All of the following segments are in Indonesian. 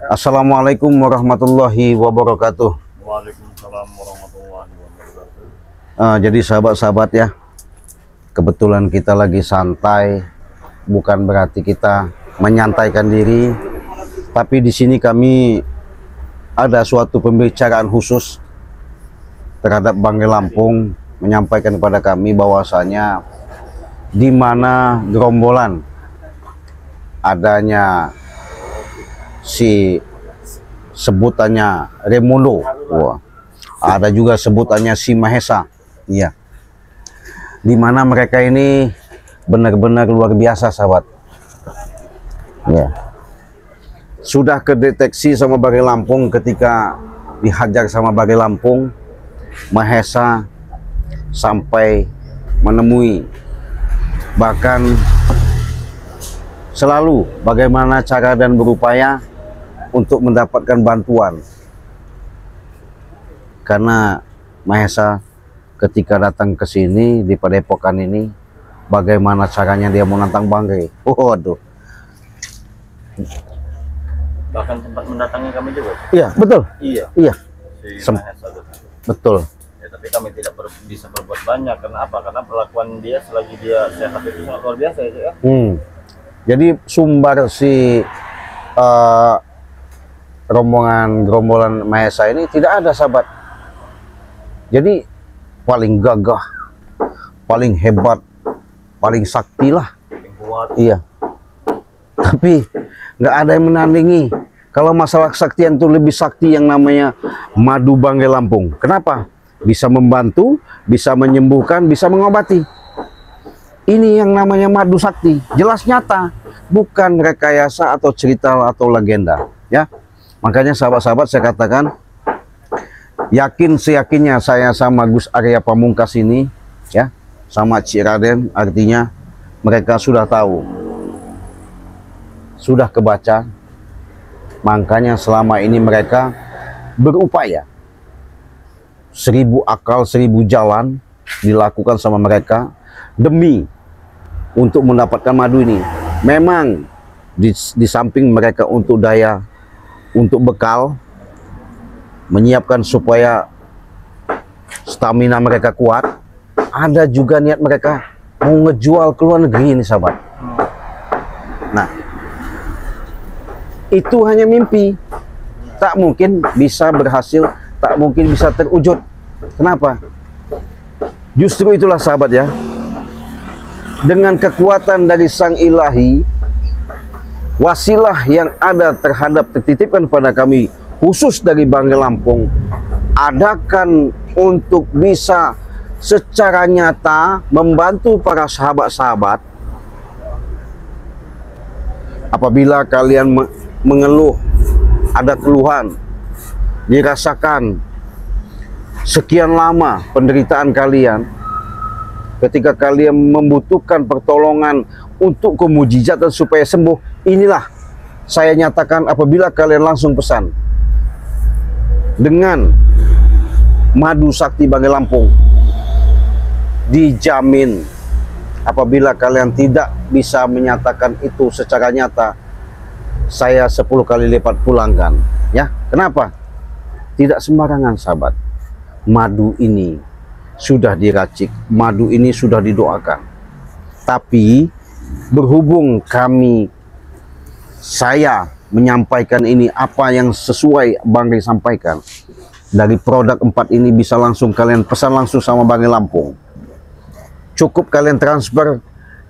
Assalamualaikum warahmatullahi wabarakatuh. Waalaikumsalam warahmatullahi wabarakatuh. Jadi sahabat-sahabat ya, kebetulan kita lagi santai, bukan berarti kita menyantaikan diri, tapi di sini kami ada suatu pembicaraan khusus terhadap Banggai Lampung, menyampaikan kepada kami bahwasanya di mana gerombolan adanya si sebutannya Remundo, wah, ada juga sebutannya si Mahesa, iya, dimana mereka ini benar-benar luar biasa sahabat, ya. Sudah kedeteksi sama Banggai Lampung ketika dihajar sama Banggai Lampung, Mahesa sampai menemui, bahkan selalu bagaimana cara dan berupaya untuk mendapatkan bantuan, karena Mahesa ketika datang ke sini di Padepokan ini, bagaimana caranya dia menantang Banggai. Waduh. Bahkan sempat mendatangi kami juga. Iya, betul. Iya. Iya. Si Sem- Mahesa itu. Betul. Ya, tapi kami tidak bisa berbuat banyak. Karena apa? Karena perlakuan dia selagi dia sehat itu sangat luar biasa ya, Cik, ya. Jadi sumber si gerombolan Mahesa ini tidak ada sahabat. Jadi paling gagah, paling hebat, paling sakti lah. Yang kuat. Iya. Tapi nggak ada yang menandingi. Kalau masalah kesaktian itu lebih sakti yang namanya madu Banggai Lampung. Kenapa? Bisa membantu, bisa menyembuhkan, bisa mengobati. Ini yang namanya madu sakti, jelas nyata, bukan rekayasa atau cerita atau legenda, ya. Makanya sahabat-sahabat saya katakan, yakin seyakinnya saya sama Gus Arya Pamungkas ini, ya, sama Cik Raden, artinya mereka sudah tahu, sudah kebaca. Makanya selama ini mereka berupaya, 1000 akal 1000 jalan dilakukan sama mereka demi untuk mendapatkan madu ini. Memang di samping mereka untuk daya, untuk bekal, menyiapkan supaya stamina mereka kuat, ada juga niat mereka mau ngejual ke luar negeri ini sahabat. Nah, itu hanya mimpi, tak mungkin bisa berhasil, tak mungkin bisa terwujud. Kenapa? Justru itulah sahabat ya, dengan kekuatan dari Sang Ilahi, wasilah yang ada terhadap tertitipkan pada kami khusus dari Banggai Lampung, adakan untuk bisa secara nyata membantu para sahabat-sahabat. Apabila kalian mengeluh, ada keluhan, dirasakan sekian lama penderitaan kalian, ketika kalian membutuhkan pertolongan untuk kemujizatan supaya sembuh, inilah saya nyatakan apabila kalian langsung pesan dengan madu sakti Banggai Lampung, dijamin apabila kalian tidak bisa menyatakan itu secara nyata, saya 10 kali lipat pulangkan, ya. Kenapa? Tidak sembarangan sahabat, madu ini sudah diracik, madu ini sudah didoakan. Tapi berhubung saya menyampaikan ini apa yang sesuai Banggai sampaikan, dari produk 4 ini bisa langsung kalian pesan langsung sama Banggai Lampung. Cukup kalian transfer,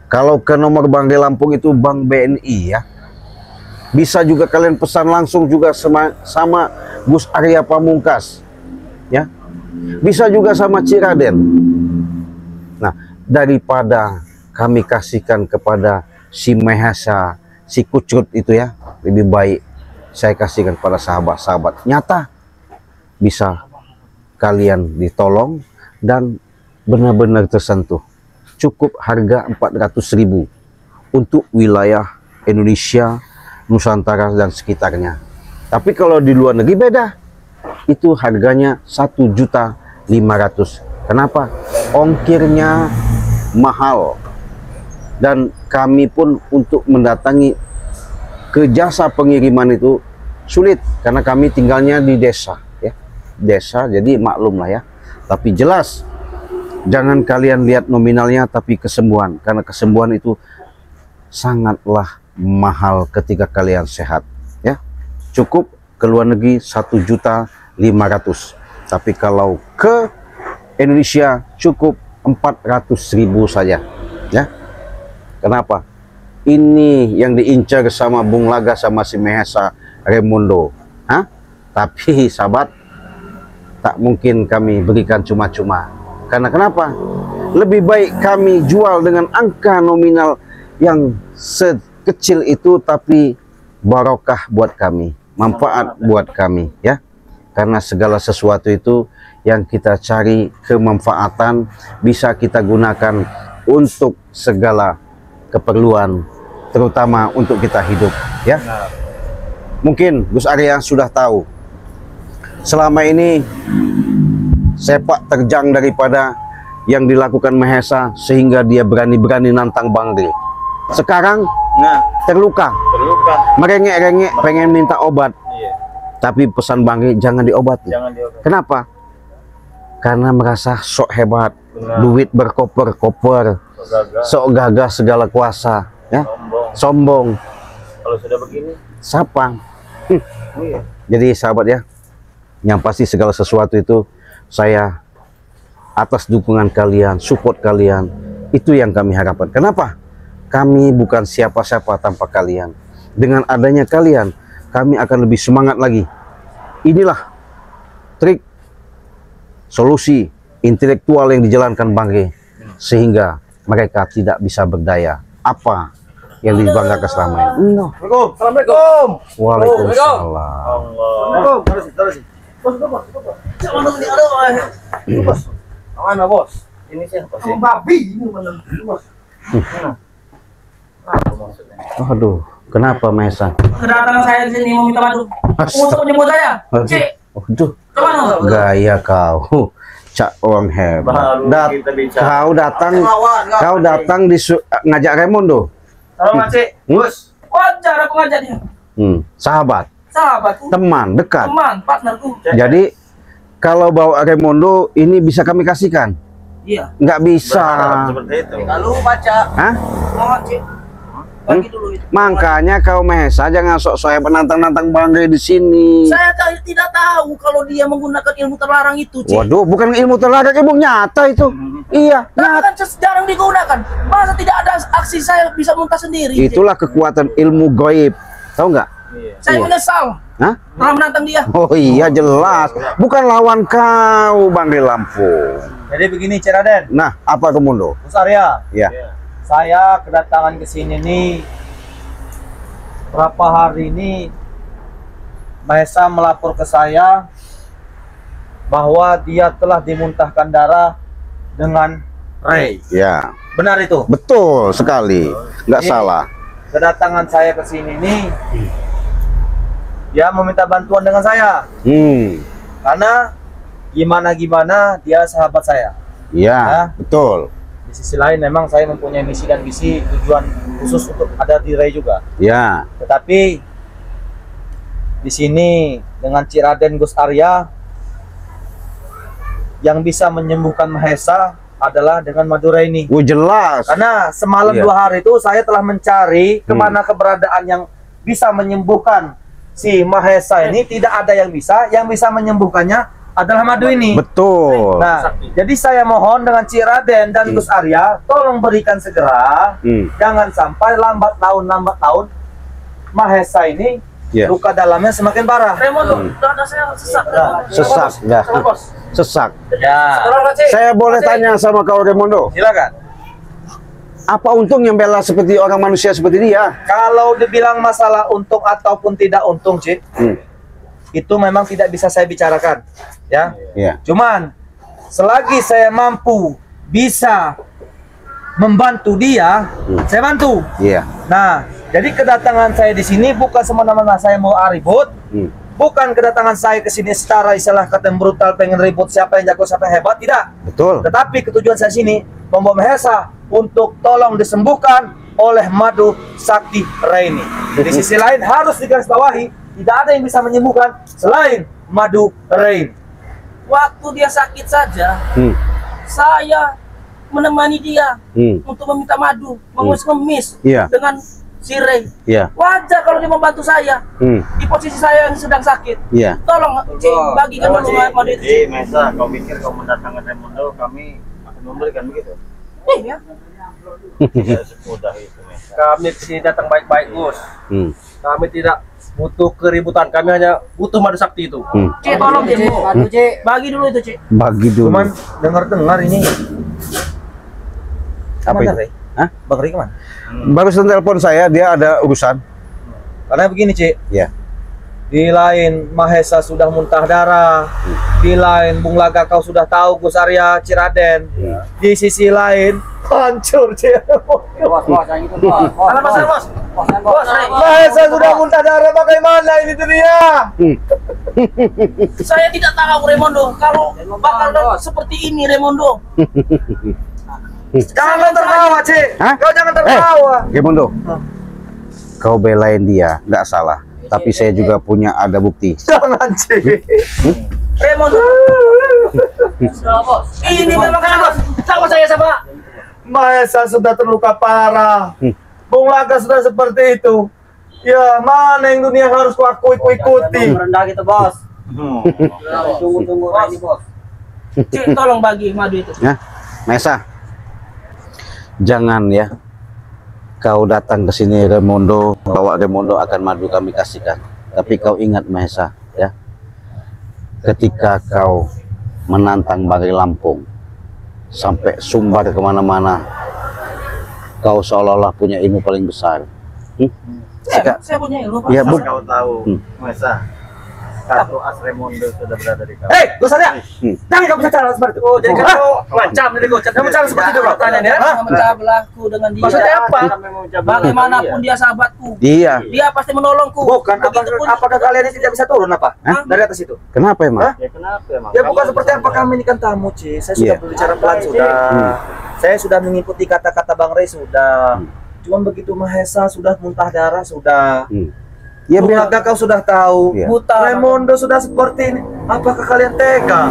kalau ke nomor Banggai Lampung itu Bank BNI ya. Bisa juga kalian pesan langsung juga sama Gus Arya Pamungkas, ya. Bisa juga sama Cik Raden. Nah, daripada kami kasihkan kepada si Mahesa, si Kucrut itu ya, lebih baik saya kasihkan pada sahabat-sahabat nyata, bisa kalian ditolong dan benar-benar tersentuh. Cukup harga 400.000 untuk wilayah Indonesia, Nusantara dan sekitarnya. Tapi kalau di luar negeri beda, itu harganya 1.500.000. Kenapa? Ongkirnya mahal, dan kami pun untuk mendatangi ke jasa pengiriman itu sulit karena kami tinggalnya di desa ya. Desa, jadi maklum lah ya. Tapi jelas jangan kalian lihat nominalnya tapi kesembuhan, karena kesembuhan itu sangatlah mahal ketika kalian sehat ya. Cukup ke luar negeri 1.500.000, tapi kalau ke Indonesia cukup 400.000 saja ya. Kenapa? Ini yang diincar sama Bung Laga sama si Mahesa Raimundo. Hah? Tapi sahabat, tak mungkin kami berikan cuma-cuma. Karena kenapa? Lebih baik kami jual dengan angka nominal yang sekecil itu, tapi barokah buat kami, manfaat buat kami ya. Karena segala sesuatu itu yang kita cari kemanfaatan bisa kita gunakan untuk segala keperluan, terutama untuk kita hidup ya. Mungkin Gus Arya sudah tahu selama ini sepak terjang daripada yang dilakukan Mahesa sehingga dia berani-berani nantang Bangli. Sekarang terluka, merengek-rengek pengen minta obat. Tapi pesan Bangli jangan diobati. Kenapa? Karena merasa sok hebat, duit berkoper-koper, sok gagah segala kuasa ya. Sombong. Kalau sudah begini Sapang. Jadi sahabat ya, yang pasti segala sesuatu itu saya atas dukungan kalian, support kalian, itu yang kami harapkan. Kenapa? Kami bukan siapa-siapa tanpa kalian. Dengan adanya kalian, kami akan lebih semangat lagi. Inilah trik, solusi intelektual yang dijalankan Bangke sehingga mereka tidak bisa berdaya apa yang dibanggakan selama ini. Assalamualaikum. Waalaikumsalam. Allah. Terus. Bos. Mana bos? Ini siapa sih? Babi ini mana bos? Apa maksudnya? Aduh, kenapa Mahesa? Kedatangan saya di sini mau minta bantu. Untuk menyebut saya. Cik. Aduh, Kemana? gaya kau. Cak orang hebat. Kau datang ngajak Raimundo. Halo Cik. Bos. Wajar aku ngajak dia. Sahabat, Sahabatku. teman dekat. Teman, partnerku. Jadi kalau bawa Raimundo ini bisa kami kasihkan? Iya. Nggak bisa. Seperti itu. Lalu baca. Hah? Oh, Cik. Bagi dulu itu. Makanya kau Mahesa jangan sok-sok penantang-nantang Bangke di sini. Saya tidak tahu kalau dia menggunakan ilmu terlarang itu, Cik. Waduh, bukan ilmu terlarang, ilmu nyata itu. Iya, Tapi nyata. kan jarang digunakan. Masa tidak ada aksi saya bisa muntah sendiri? Cik? Itulah kekuatan ilmu goib. Tahu nggak? Saya menyesal. Hah? Telah menantang dia. Oh iya jelas. Bukan lawan kau Bangke Lampung. Jadi begini Cik Raden, Nah, apa Raimundo? Gus Arya, Ya. saya kedatangan ke sini nih berapa hari ini Mahesa melapor ke saya bahwa dia telah dimuntahkan darah dengan Ray. Ya. Benar itu? Betul sekali. Nggak Ini salah. Kedatangan saya ke sini nih dia meminta bantuan dengan saya karena gimana dia sahabat saya. Ya, betul. Di sisi lain memang saya mempunyai misi dan visi tujuan khusus untuk ada di Ray juga. Ya. Tetapi di sini dengan Cik Raden Gus Arya yang bisa menyembuhkan Mahesa adalah dengan Madura ini. Jelas. Karena semalam Iya. 2 hari itu saya telah mencari kemana keberadaan yang bisa menyembuhkan si Mahesa ini. Tidak ada yang bisa menyembuhkannya adalah madu ini. Betul. Nah, jadi saya mohon dengan Cik Raden dan Gus Arya, tolong berikan segera. Jangan sampai lambat laun Mahesa ini luka dalamnya semakin parah. Raimundo, dada saya sesak. Sesak, ya. Sesak. Ya, Saya boleh tanya sama kau Raimundo, silakan. apa untung yang bela seperti orang manusia seperti dia? Kalau dibilang masalah untung ataupun tidak untung, Cik, itu memang tidak bisa saya bicarakan, ya. Iya. Cuman selagi saya mampu bisa membantu dia, saya bantu. Iya. Nah, jadi kedatangan saya di sini bukan semena-mena saya mau ribut, bukan kedatangan saya ke sini secara istilah kata brutal pengen ribut siapa yang jago siapa yang hebat, tidak. Betul. Tetapi ketujuan saya sini membawa Mahesa untuk tolong disembuhkan oleh madu sakti Raini. Di sisi lain harus digarisbawahi tidak ada yang bisa menyembuhkan selain madu rain. Waktu dia sakit saja, saya menemani dia untuk meminta madu, mengemis Iya. dengan si Ray. Iya. Wajar kalau dia membantu saya di posisi saya yang sedang sakit. Iya. Tolong, Cik, bagikan dulu madu itu. Cik. Mesa, kau mikir kau mendatangkan Raimundo, kami akan memberikan begitu? Ya. Tidak semudah itu, Mesa. Kami sini datang baik-baik, Gus. Kami tidak butuh keributan, kami hanya butuh madu sakti itu. Cik, tolong Cik. Bagi dulu itu, Cik. Bagi dulu. Cuman dengar-dengar ini. Apa Kemana, itu? Ray? Hah? Bang Ray kemana? Barusan telepon saya, dia ada urusan. Karena begini, Cik. Ya. Di lain Mahesa sudah muntah darah, di lain Bung Laga kau sudah tahu Gus Arya Ciraden, di sisi lain hancur Cik. Mahesa sudah muntah darah, bagaimana ini dunia? Saya tidak tahu Raimundo kalau bakal seperti ini Raimundo. Jangan tertawa, Cik. Hah? Kau jangan tertawa. Gimondo, kau belain dia, nggak salah. Tapi saya juga punya ada bukti. Jangan, Cik. Raimundo. Ini memang sama saya sama. Mahesa sudah terluka parah. Bung Laga sudah seperti itu. Ya, mana yang dunia harus ku ikuti? Merendah gitu, Bos. Tunggu-tunggu ini, Bos. Cik, tolong bagi madu itu. Ya, Mesa, jangan ya. Kau datang ke sini Raimundo, bawa Raimundo akan madu kami kasihkan. Tapi kau ingat Mahesa, ya. Ketika kau menantang Banggai Lampung sampai Sumbar kemana-mana, kau seolah-olah punya ilmu paling besar. Saya punya ilmu, Pak. Ya, Asal kau tahu, Mesa, kartu as Raimundo sudah berada di kau. Hei, Gus Arya, jangan kau bicara seperti itu. Jadi kau macam dari Gus. Kamu bicara seperti itu, pertanyaan ya? Jangan memecah belahku dengan dia. Maksudnya apa? Bagaimanapun dia sahabatku, Iya. dia pasti menolongku. Bukan, Begitupun- apakah kalian ini tidak bisa turun apa? Dari atas itu? Kenapa emang? Ya kenapa emang? Ya bukan seperti apa, kami ini kan tamu, Ci. Saya sudah Iya. berbicara pelan sudah. Saya sudah mengikuti kata-kata Bang Ray sudah. Cuman begitu Mahesa sudah muntah darah sudah. Ya Bung biar Laga kau sudah tahu. Iya. Buta. Raimundo sudah seperti ini. Apakah kalian tega?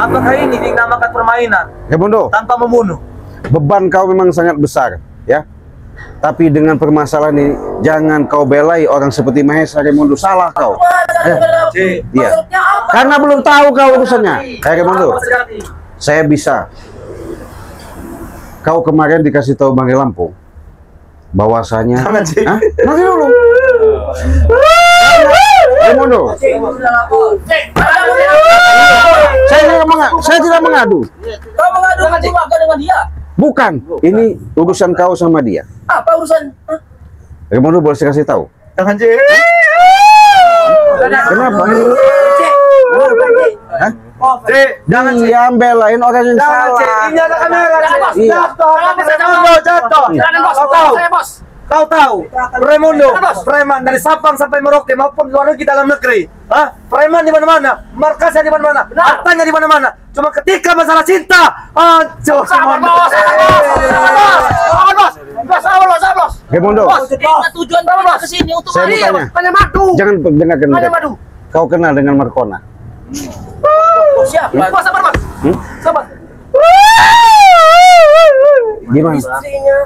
Apakah ini dinamakan permainan Raimundo, tanpa membunuh? beban kau memang sangat besar, ya. Tapi dengan permasalahan ini, jangan kau belai orang seperti Mahesa. Raimundo, salah kau. Ci. Iya. Maksudnya apa? Karena belum tahu kau urusannya. Raimundo, saya bisa. Kau kemarin dikasih tahu Banggai Lampung bahwasanya. Jangan, Ci. Hah? Nanti dulu. Raimundo, saya tidak mengadu. Kau mengadu keluarga dengan dia? Bukan. Ini urusan kau sama dia. Apa urusan? Hah? Raimundo boleh saya kasih tahu. Jangan, Ci. Kenapa? Hah? Ci, jangan, Ci. Iya, belain orang yang Jangan, Ci. salah. Ini ada kamera, Ci. Iya. Jatuh. Jatuh. Silakan, Bos. Kau tahu? Saya, Bos. Kau tahu, Raimundo, preman dari Sabang sampai Merauke maupun luar negeri dalam negeri, preman di mana-mana, markasnya di mana-mana, hartanya di mana-mana. Cuma ketika masalah cinta, hancur semua. Raimundo, Ingat tujuan kita ke sini untuk saya mau tanya. Jangan dengarkan mereka. Kau kenal dengan Markona? Siapa? Bos, sabar, Bos. Sabar. Gimana? Istrinya,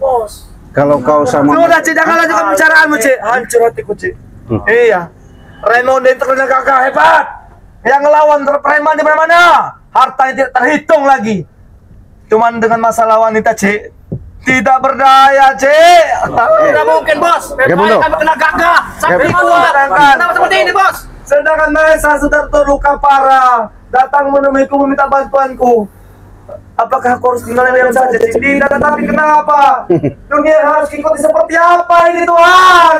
Bos. Kalau kau sama Sudah, Ci, jangan lanjutkan pembicaraanmu, Ci. Hancur hatiku, Ci. Iya, Raimundo yang terkenal gagah hebat, yang ngelawan preman di mana-mana, hartanya tidak terhitung lagi. Cuman dengan masalah wanita, Ci, tidak berdaya, Ci. Tidak mungkin, Bos. Raimundo. Kami kena gagah. Sampai Raimundo. kuat. Sedangkan- Kenapa seperti ini, Bos? Sedangkan Mahesa sudah terluka parah, datang menemuiku meminta bantuanku. Apakah aku harus tinggal diam saja, Ci? Tidak, tetapi kenapa? Dunia harus ikuti seperti apa ini, Tuhan?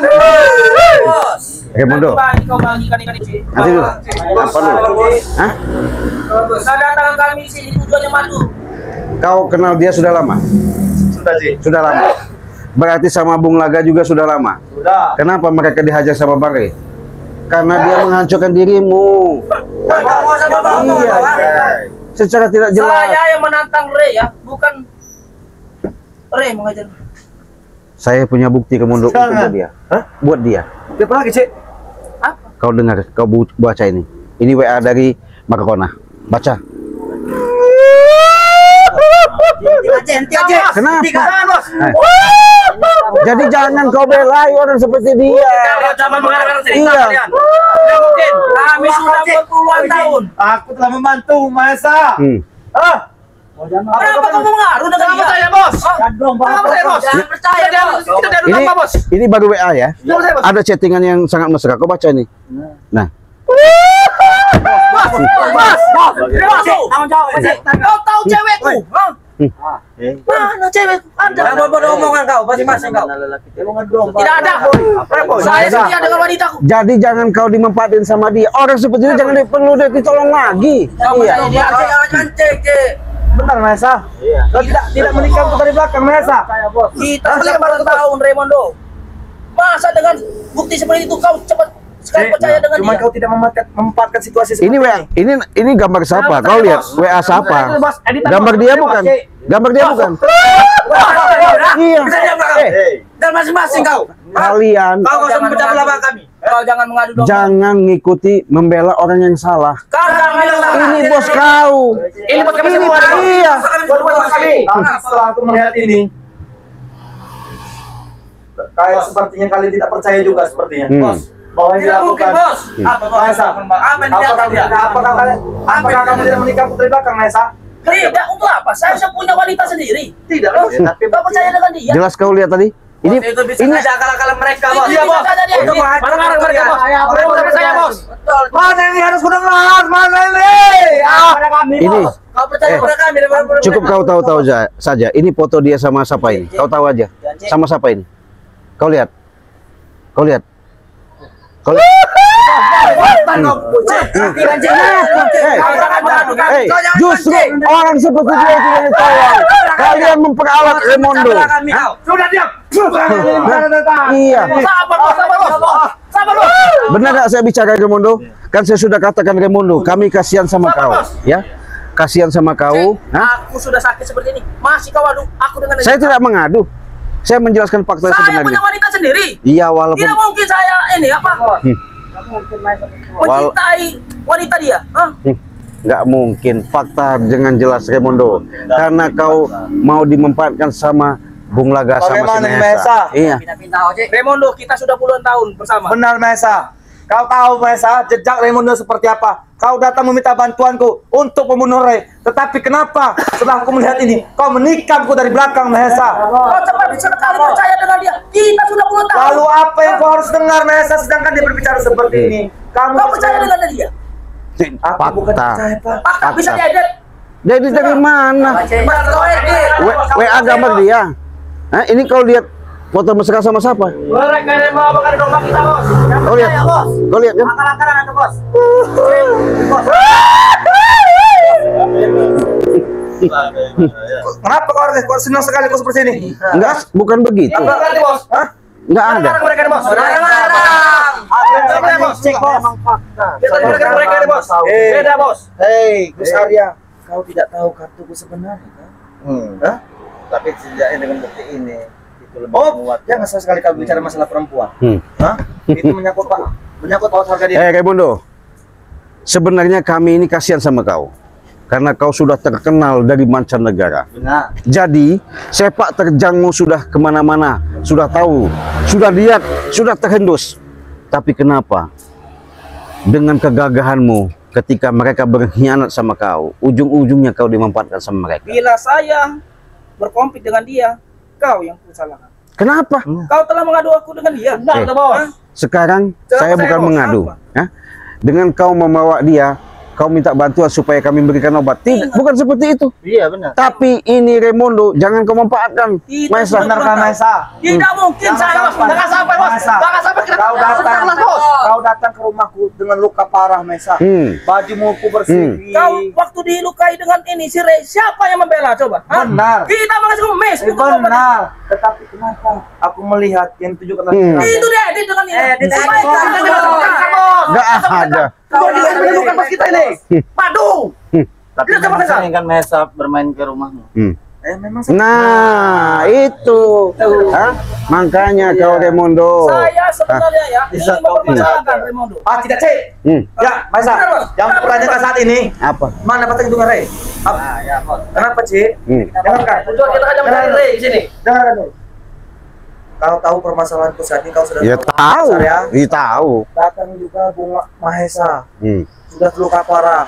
Bos. Raimundo. Kau bagikan ikan ini. Nanti dulu. Apa dulu? Hah? Kedatangan kami di sini tujuannya madu. Kau kenal dia sudah lama? Sudah, Ci. Sudah lama. Berarti sama Bung Laga juga sudah lama. Sudah. Kenapa mereka dihajar sama Banggai? Karena dia menghancurkan dirimu. Iya. Secara tidak jelas. Saya yang menantang Ray ya, bukan Ray mengajar. Saya punya bukti Raimundo untuk Jangan. dia. Hah? Buat dia. Siapa lagi, Ci? Kau dengar, kau baca ini. Ini WA dari Markona. Baca. Kenapa? Jadi jangan kau belai orang seperti dia. Jangan mengarang cerita Iya. kalian. Tidak mungkin. Kami sudah berpuluhan tahun. Aku telah membantu Mahesa. Ah, Kenapa kamu mengaruh dengan dia? Percaya, Bos. Kenapa percaya, Bos? Jangan percaya, Bos. Kita dari Ini, apa, Bos? ini baru WA ya. Jangan percaya, Bos. Ada chattingan yang sangat mesra. Kau baca ini. Nah, Kau tahu cewekku? Mana cewekku? Ada. Jangan bodoh-omongan kau, masing-masing kau. Tidak ada. Saya setia dengan wanitaku. jadi jangan kau dimanfaatin sama dia. Orang seperti itu jangan perlu ditolong lagi. Iya. Jangan cek. benar Mahesa. Kau tidak menikah untuk dari belakang Mahesa. Kita sudah baru tahun, Raimondo. Masa dengan bukti seperti itu kau cepat sekali percaya dengan Cuma dia? kau tidak memanfaatkan situasi seperti Ini WA, ini gambar siapa? Kau lihat WA siapa? Gambar dia bukan? Gambar dia bukan? Iya. Dan masing-masing kau. Kalian Kau gak usah memecah belah kami. Kau jangan mengadu domba. jangan ngikuti membela orang yang salah. Kau jangan bilang Ini bos kau. Ini buat kami semua. Iya. Setelah aku melihat ini, kayak sepertinya kalian tidak percaya juga sepertinya. Hmm. Bahwa yang Tidak mungkin, dilakukan. Bos. Apa kau Mahesa, apa yang dilakukan dia? apakah kamu tidak menikah putri belakang Mahesa? Tidak, untuk apa? Saya punya wanita sendiri. Tidak. Kau percaya dengan dia? Jelas kau lihat tadi? Ini Itu bisa ini saja akal-akalan mereka, Bos. Iya, Bos. Untuk Marah-marah mereka, Bos. Marah-marah saya, Bos. Betul. Mana ini harus kudengar? Mana ini? ini Kau percaya pada kami daripada cukup kau tahu saja. Ini foto dia sama siapa ini? Kau tahu aja. Sama siapa ini? Kau lihat. Kau lihat. Kau lihat. Hey, justru orang seperti dia itu yang ditolong. Kalian memperalat Raimondo. Sudah diam. Iya. Sabar, Bos. Sabar, Bos. Sabar, Bos. Benar tak saya bicara Raimondo? Kan saya sudah katakan Raimondo, kami kasihan sama kau, ya. Kasihan sama kau. Hah? Aku sudah sakit seperti ini. Masih kau adu aku dengan Saya tidak mengadu. Saya menjelaskan fakta Saya punya sebenarnya. wanita sendiri. Iya, walaupun Tidak mungkin saya ini apa? Mencintai wanita dia. Hah? nggak mungkin. Fakta dengan jelas Raimondo. Karena kau mau dimanfaatkan sama Bung Laga sama si Bagaimana, Mahesa. Mahesa? Iya. Raimondo, kita sudah puluhan tahun bersama. Benar Mahesa. Kau tahu Mahesa, jejak Raimondo seperti apa? Kau datang meminta bantuanku untuk membunuh Ray. Tetapi kenapa setelah aku melihat ini, kau menikahku dari belakang Mahesa? Kau cepat sekali percaya dengan dia. Kita sudah puluhan tahun. Lalu apa yang kau harus dengar Mahesa sedangkan dia berbicara seperti ini? Kamu Kau percaya dengan dia? Aku bukan Fakta. percaya, Pak. Fakta bisa diedit. Jadi dari mana? Kau edit. WA gambar dia. Hah? Ini kau lihat foto mesra sama siapa? Mereka yang mau makan domba kita, Bos. Kau lihat? Kau lihat kan? Akal-akalan Anda, Bos. Kenapa kau senang sekali kau seperti ini? Enggak, bukan begitu. Apa berarti, Bos? Hah? Enggak ada. Mereka nih, Bos. Larang. Bos. Cek, Bos. Kita dengarkan mereka nih, Bos. Beda, Bos. Hei, Gus Arya, kau tidak tahu kartuku sebenarnya kan? Hah? Tapi setidaknya dengan bukti ini itu lebih Oh, menguat. jangan sekali kau bicara masalah perempuan. Hmm. Hah? Itu menyangkut Pak, menyangkut paut harga diri. Raimondo, sebenarnya kami ini kasihan sama kau. Karena kau sudah terkenal dari mancanegara. Benar. Jadi, sepak terjangmu sudah kemana-mana. Sudah tahu, sudah lihat, sudah terhendus. Tapi kenapa? Dengan kegagahanmu ketika mereka berkhianat sama kau, ujung-ujungnya kau dimanfaatkan sama mereka. Bila saya berkompet dengan dia, kau yang kusalahkan. Kenapa? Kau telah mengadu aku dengan dia. Eh, Hah? Sekarang saya Saya bukan mau mengadu. apa? Ya? Dengan kau membawa dia, kau minta bantuan supaya kami berikan obat. Tidak, bukan seperti itu. Iya benar. Tapi ini Raimondo, jangan kau manfaatkan. Tidak, Mahesa. Benar kan Mahesa? Tidak mungkin saya, Bos. Jangan sampai, Bos. Mahesa. Jangan sampai kita Kau datang, Bos. kau datang ke rumahku dengan luka parah Mahesa. Bajumu ku bersih. Kau waktu dilukai dengan ini si Ray, siapa yang membela coba? Hah? Benar. Kita mengasih mes. untuk obat. Benar. Tetapi kenapa aku melihat yang tunjukkan Itu dia edit dengan ini. Supaya kami Nggak ada. Kau menemukan pas kita ini. Padu. Tapi Dia coba Mahesa kan Mahesa bermain ke rumahmu. Memang Nah, itu. Hah? Makanya kau Raimondo. Saya sebenarnya ya ingin mempermasalahkan Raimondo. tidak cek. Ya, Maesa. Yang pertanyaan saat ini, Apa? mana patah hitungan Rey? Kenapa cek? Dengarkan. Tujuan kita hanya mencari Ray di sini. Dengarkan dulu. Kau tahu permasalahanku saat ini, kau sudah Ya tahu. ya. Iya tahu. Datang juga Bunga Mahesa. Sudah terluka parah.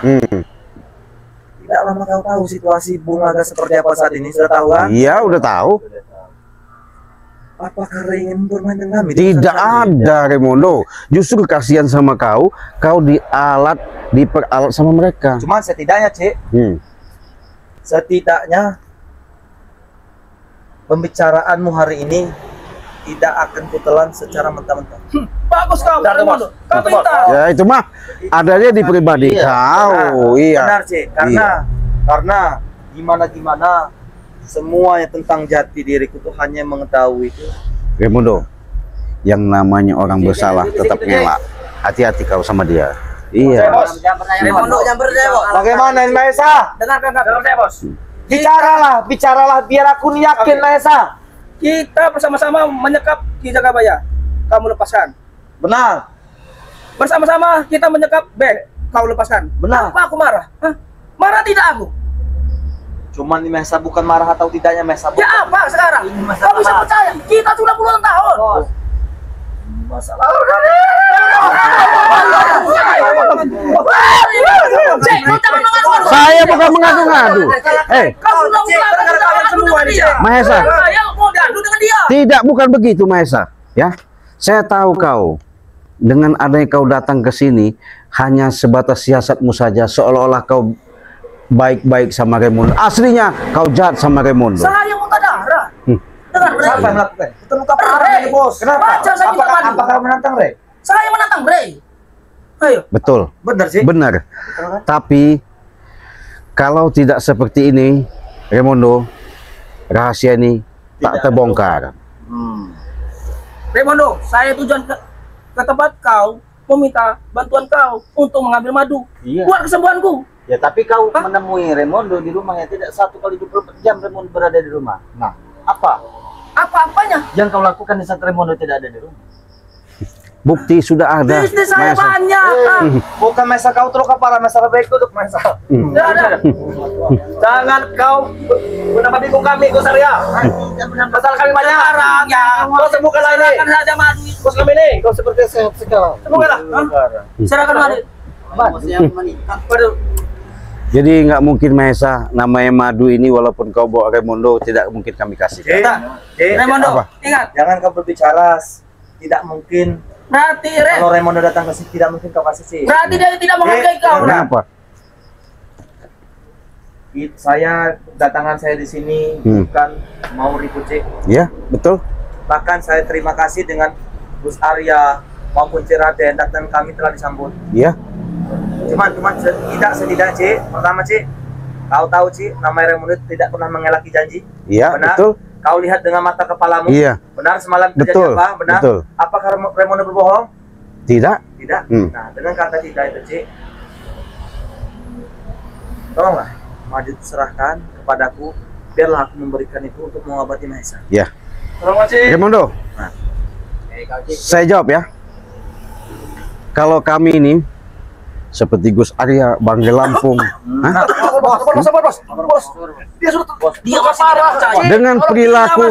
Tidak lama kau tahu situasi Bunga agak seperti apa saat ini, sudah tahu kan? Iya, udah tahu. Apakah Ray ingin bermain dengan kami? Tidak ada Raimondo. Justru kasihan sama kau diperalat sama mereka. Cuman setidaknya, Cik, setidaknya pembicaraanmu hari ini tidak akan kutelan secara mentah-mentah. Bagus kau, Raimondo. Kau pintar. Ya itu mah adanya di pribadi kau. Iya. Benar, Cik. Karena gimana semuanya tentang jati diriku tuh hanya mengetahui itu. Raimondo, yang namanya orang bersalah tetap ngelak. Hati-hati kau sama dia. Iya. Raimondo yang berdewok. Bagaimana ini, Maesa? Dengarkan saya, Bos. Bicaralah biar aku yakin, Maesa. Kita bersama-sama menyekap Ki Jagabaya. Kamu lepaskan. Benar. Bersama-sama kita menyekap B. Kau lepaskan. Benar. Apa aku marah? Hah? Marah tidak aku? Cuman ini Maesa bukan marah atau tidaknya, Maesa. Ya apa sekarang? Kau bisa percaya? Kita sudah puluhan tahun. Masalah Saya bukan mengadu-ngadu. Kau sudah mulai semua nih. Mahesa. Saya mau diadu dengan dia. Tidak, bukan begitu, Mahesa. Ya, saya tahu kau. Dengan adanya kau datang ke sini hanya sebatas siasatmu saja, seolah-olah kau baik-baik sama Raimondo. Aslinya kau jahat sama Raimondo. Saya muntah darah. Dengan Ray. Siapa yang melakukan? Itu luka parah Ray. nih, Bos. Kenapa? Baca saya juga mandi. Apakah menantang, Ray? Saya menantang Ray. Ayo. Betul. Benar sih. Benar. Tapi kalau tidak seperti ini, Raimondo, rahasia ini tak terbongkar. Raimondo, saya tujuan ke tempat kau meminta bantuan kau untuk mengambil madu buat kesembuhanku. Ya, tapi kau menemui Raimondo di rumahnya tidak 1 kali 24 jam Raimondo berada di rumah. Nah, Apa-apanya? yang kau lakukan di saat Raimondo tidak ada di rumah? Bukti sudah ada. Bisnis saya Mahesa. banyak. Bukan Maesa kau terluka parah, masalah baik duduk, Maesa. Tidak ada. Jangan kau menambah bingung kami, Gus Arya. Masalah kami banyak. Sekarang ya. Kau sembuhkanlah ini. Serahkan saja madu itu. Gus kami ini. Kau seperti sehat sekarang. Sembuhkanlah. Serahkan madu. Waduh. Jadi nggak mungkin Mahesa, namanya madu ini walaupun kau bawa Raimondo tidak mungkin kami kasih. Raimondo, Apa? ingat. Jangan kau berbicara. Tidak mungkin. Berarti Ray. Kalau Raimondo datang ke sini tidak mungkin kau kasih sih. Berarti dia tidak menghargai kau. Kenapa? Saya datangan saya di sini bukan mau ribut, Cik. Ya, betul. Bahkan saya terima kasih dengan Gus Arya maupun Cik Raden, datang kami telah disambut. Ya, Cuman setidaknya, Cik. Pertama, Cik, kau tahu, Cik, nama Raimondo tidak pernah mengelaki janji. iya, Benar? betul. Kau lihat dengan mata kepalamu. Iya. Benar semalam terjadi Betul, apa? Benar. betul. Apakah Raimondo berbohong? Tidak. Tidak. Hmm. Nah, dengan kata tidak itu, Cik, tolonglah maju serahkan kepadaku, biarlah aku memberikan itu untuk mengobati Mahesa. Ya. Tolong, Cik. Raimondo, saya jawab ya. Kalau kami ini seperti Gus Arya, Banggai Lampung, hah? Bos. Dia sudah Dia masih tidak percaya. Dengan perilaku,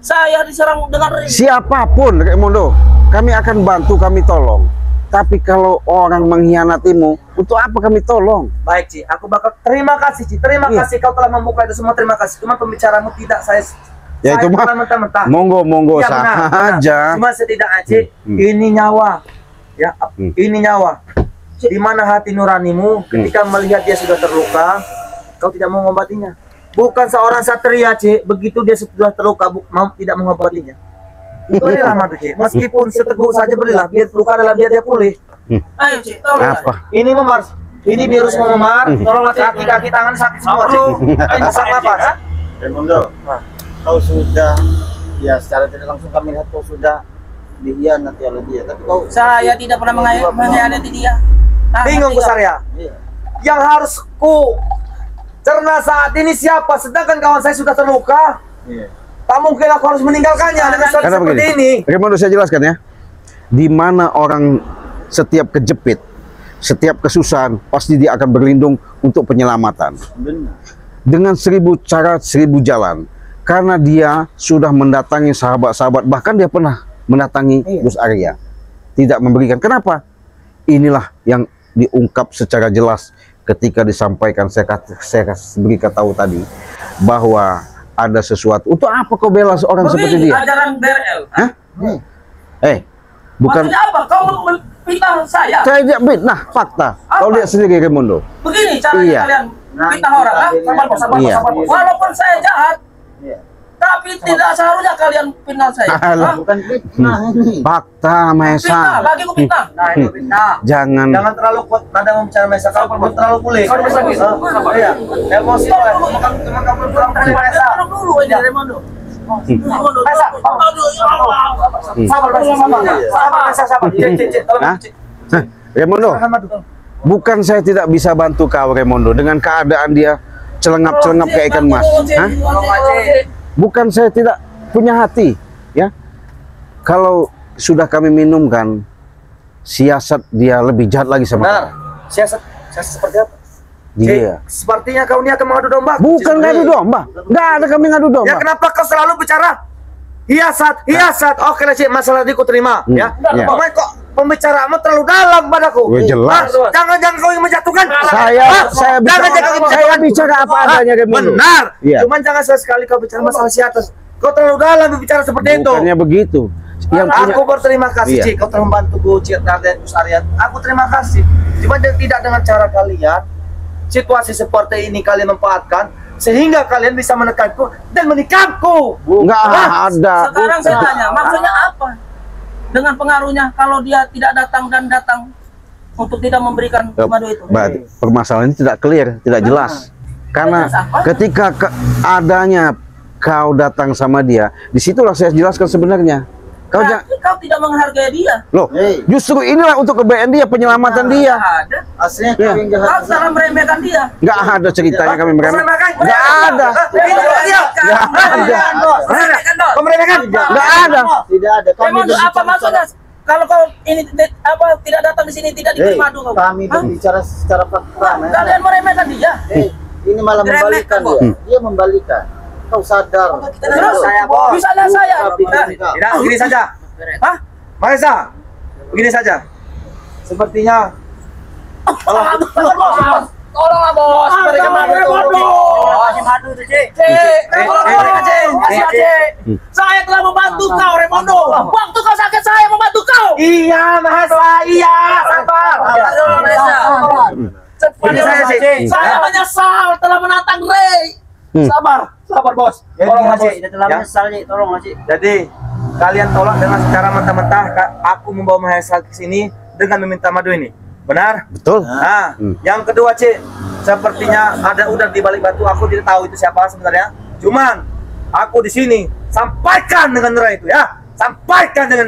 Saya diserang dengan Ray. siapapun Raimondo, kami akan bantu, kami tolong. Tapi kalau orang mengkhianatimu, untuk apa kami tolong? baik, Ci. Aku bakal terima kasih, Ci. Terima Iya. kasih kau telah membuka itu semua. Terima kasih. Cuma pembicaramu tidak saya. Ya, saya itu mah bukan mentah-mentah. Monggo Iya, sah benar. aja. Cuma setidaknya, Ci, ini nyawa. Ya, ini nyawa. Di mana hati nuranimu ketika melihat dia sudah terluka, kau tidak mau mengobatinya. Bukan seorang satria, Ci. Begitu dia sudah terluka, tidak mengobatinya. Berilah madu, Ci. Meskipun seteguk saja berilah. Biar luka dalam dia pulih. Ayo, Cik, tolong. Apa? Ini memar. Ini virus memar. Tolonglah kaki tangan sakit semua, Ci. Sesak napas. Raimondo, kau sudah, ya secara tidak langsung kami lihat kau sudah dihianati oleh dia. Tapi kau Saya tidak pernah mengkhianati dia. Bingung, Gus Arya. Iya. Yang harus ku Karena saat ini siapa? Sedangkan kawan saya sudah terluka. Tak mungkin aku harus meninggalkannya dengan Karena seperti begini, ini. Raimondo saya jelaskan ya. Di mana orang setiap kejepit, setiap kesusahan, pasti dia akan berlindung untuk penyelamatan. Benar. Dengan 1000 cara, 1000 jalan. Karena dia sudah mendatangi sahabat-sahabat, bahkan dia pernah mendatangi Gus Arya. Tidak memberikan. Kenapa? Inilah yang diungkap secara jelas ketika disampaikan, saya berikan tahu tadi bahwa ada sesuatu. Untuk apa kau bela seorang seperti dia? Ajaran BRL. Hah? Bukan. Maksudnya apa? Kau fitnah saya? Saya tidak fitnah, fakta. Kau lihat sendiri Raimondo. Begini caranya Iya. kalian fitnah orang, ah? Sabar. Iya. Walaupun saya jahat, Iya. tapi tidak seharusnya kalian fitnah saya. Alah. Hah? Bukan fitnah ini. Fakta, Fitnah, Maesa. bagiku fitnah. Nah, itu fitnah. Jangan. Jangan terlalu kuat nada membicara Maesa. Kamu terlalu pulih. Iya. Emosi lah. Cuma kamu kurang dari Maesa. Tolong dulu ini Raimondo. Raimondo, Maesa, aduh, ya Allah. Sabar, Maesa, sabar. Cik, tolong, Hah? Cik. Raimondo, Silahkan madu. bukan saya tidak bisa bantu kau Raimondo dengan keadaan dia celengap-celengap kayak ikan mas. Hah? Bukan saya tidak punya hati, ya. Kalau sudah kami minumkan, siasat dia lebih jahat lagi sama Benar. kau. Siasat seperti apa? Dia. Sepertinya kau ini akan mengadu domba. Bukan ngadu domba. Nggak ada kami ngadu Ya domba. kenapa kau selalu bicara hiasat? Oke lah Cik, masalah ini ku terima. Ya. ya. Pokoknya kok pembicaraanmu terlalu dalam padaku. Oh, jelas. Jangan kau yang menjatuhkan. Saya bicara apa adanya Raimondo. Benar. Iya. Cuman jangan sekali kau bicara masalah siatas. Kau terlalu dalam berbicara seperti itu. Bukannya begitu. Yang punya, Aku berterima kasih Iya. Cik, kau telah membantuku Cik dan Gus Aryan. Aku terima kasih. Cuma tidak dengan cara kalian. Situasi seperti ini kalian manfaatkan sehingga kalian bisa menekanku dan menikamku. nggak ada. Sekarang saya tanya, maksudnya apa? Dengan pengaruhnya kalau dia tidak datang untuk tidak memberikan madu itu. Permasalahan ini tidak clear, tidak jelas. Karena ketika adanya kau datang sama dia, disitulah saya jelaskan sebenarnya. Kau Berarti kau tidak menghargai dia. loh, justru inilah untuk kebaikan dia, penyelamatan dia. Ada. Aslinya Iya. kau yang jahat. Kau salah meremehkan dia. Nggak ada ceritanya kami meremehkan. Nggak ada. Kau meremehkan? Nggak ada. Tidak ada. Kami Raimondo, apa maksudnya? Kalau kau ini tidak datang di sini tidak diberi madu kau. Kami Hah? berbicara secara fakta. Kalian meremehkan dia. Ini malah membalikan dia. Dia membalikan. Kau sadar. Terus Saya, Bos. bisa saya. Tidak, begini saja. Hah? Maesa, begini saja. Sepertinya Tolonglah bos, berikan madu itu. Kasih madu tuh, Cik. Saya telah membantu kau, Raimondo. Waktu kau sakit saya membantu kau. iya, Maesa, iya, sabar. Ini saya sih. Saya menyesal telah menantang Ray. Sabar bos. Tolonglah, Bos. Cik. Dia telah Ya. menyesal, Cik. Tolonglah, Cik. Jadi kalian tolak dengan secara mentah-mentah. Aku membawa Maesa ke sini dengan meminta madu ini. Benar? Betul. Nah, yang kedua Cik, sepertinya ada udang di balik batu. Aku tidak tahu itu siapa sebenarnya. Cuman aku di sini sampaikan dengan Ray itu ya. Sampaikan dengan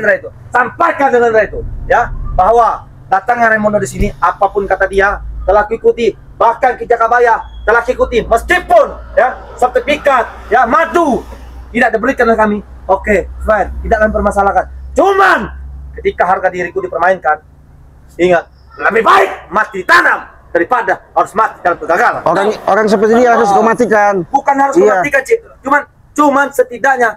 Ray itu ya, bahwa datangnya Raimondo di sini apapun kata dia telah ikuti, bahkan ke Jakabaya telah ikuti meskipun ya sertifikat ya madu tidak diberikan oleh kami. Oke, fine, tidak akan permasalahkan. Cuman ketika harga diriku dipermainkan, ingat, lebih baik mati ditanam daripada harus mati dalam kegagalan. Orang seperti dia harus kau matikan. Bukan harus Iya. mematikan, Cik. Cuman setidaknya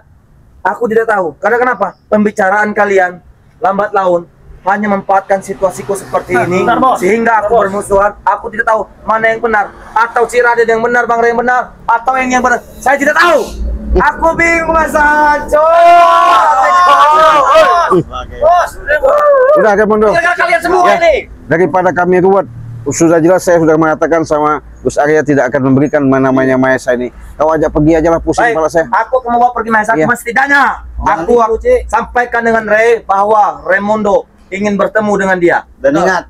aku tidak tahu. Karena kenapa? Pembicaraan kalian lambat laun hanya memanfaatkan situasiku seperti ini sehingga aku bermusuhan. Aku tidak tahu mana yang benar, atau si Raden yang benar, Bang Ray yang benar, atau yang benar. Saya tidak tahu. Aku bingung, Mas Anco. Bos, Udah Raimondo. kalian semua Ya. ini. Daripada kami ruwet, sudah jelas saya sudah mengatakan sama Gus Arya tidak akan memberikan namanya Maesa ini. Kau ajak pergi aja lah, pusing Baik, kepala saya. aku akan membawa pergi Maesa. Iya. Cuma setidaknya aku sampaikan dengan Ray bahwa Raimondo ingin bertemu dengan dia. Dan ingat,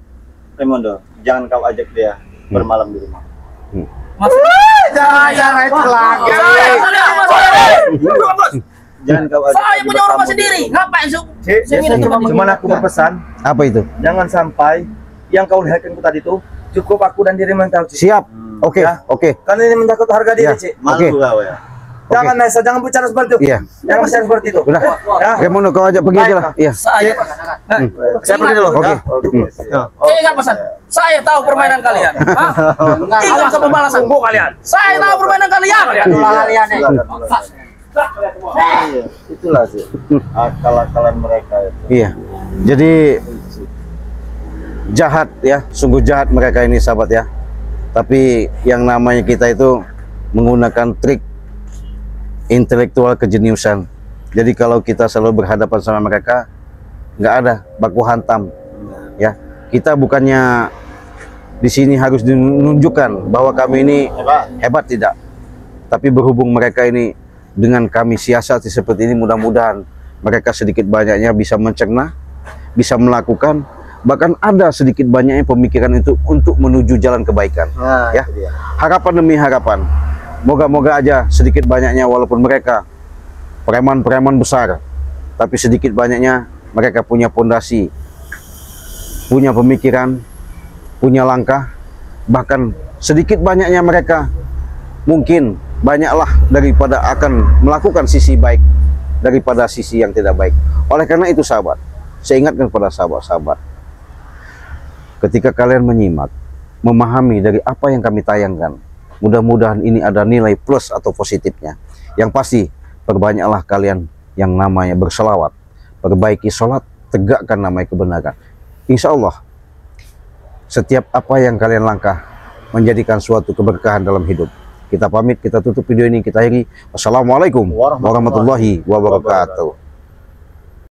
Raimondo, jangan kau ajak dia bermalam di rumah. Jangan Ray lagi. Jangan kau ajak Saya dia punya rumah bertamu di sendiri. rumah. Ngapain sih? Cuman aku berpesan, Apa itu? jangan sampai yang kau lihatkan tadi itu cukup aku dan dirimu yang tahu. Cik. Siap. Oke, Ya. oke. Karena ini menyangkut harga diri, Ya. Cik. Oke. Malu kau ya. Jangan Nesa, jangan bicara seperti itu. Iya. Jangan bicara seperti itu. Udah. Ya. Raimondo kau ajak pergi aja lah. Iya. Saya, Saya pergi dulu. Oke. ingat pesan. Saya tahu permainan kalian. Hah? Ingat ke pembalasan gua kalian. Saya tahu permainan kalian. Iya, itulah sih akal-akalan mereka itu. Iya. Jadi jahat ya, sungguh jahat mereka ini sahabat ya. Tapi yang namanya kita itu menggunakan trik intelektual kejeniusan. Jadi kalau kita selalu berhadapan sama mereka, nggak ada baku hantam. Ya, kita bukannya di sini harus menunjukkan bahwa kami ini hebat tidak. Tapi berhubung mereka ini dengan kami siasati seperti ini, mudah-mudahan mereka sedikit banyaknya bisa mencerna, bisa melakukan, bahkan ada sedikit banyaknya pemikiran itu untuk menuju jalan kebaikan. Nah, Ya, itu dia. harapan demi harapan. Moga-moga aja sedikit banyaknya walaupun mereka preman-preman besar, tapi sedikit banyaknya mereka punya pondasi, punya pemikiran, punya langkah, bahkan sedikit banyaknya mereka mungkin banyaklah daripada akan melakukan sisi baik daripada sisi yang tidak baik. Oleh karena itu sahabat, saya ingatkan kepada sahabat-sahabat, ketika kalian menyimak, memahami dari apa yang kami tayangkan, mudah-mudahan ini ada nilai plus atau positifnya. Yang pasti, perbanyaklah kalian yang namanya berselawat, perbaiki sholat, tegakkan namanya kebenaran. Insya Allah, setiap apa yang kalian langkah menjadikan suatu keberkahan dalam hidup. Kita pamit, kita tutup video ini, kita akhiri. Wassalamualaikum warahmatullahi wabarakatuh.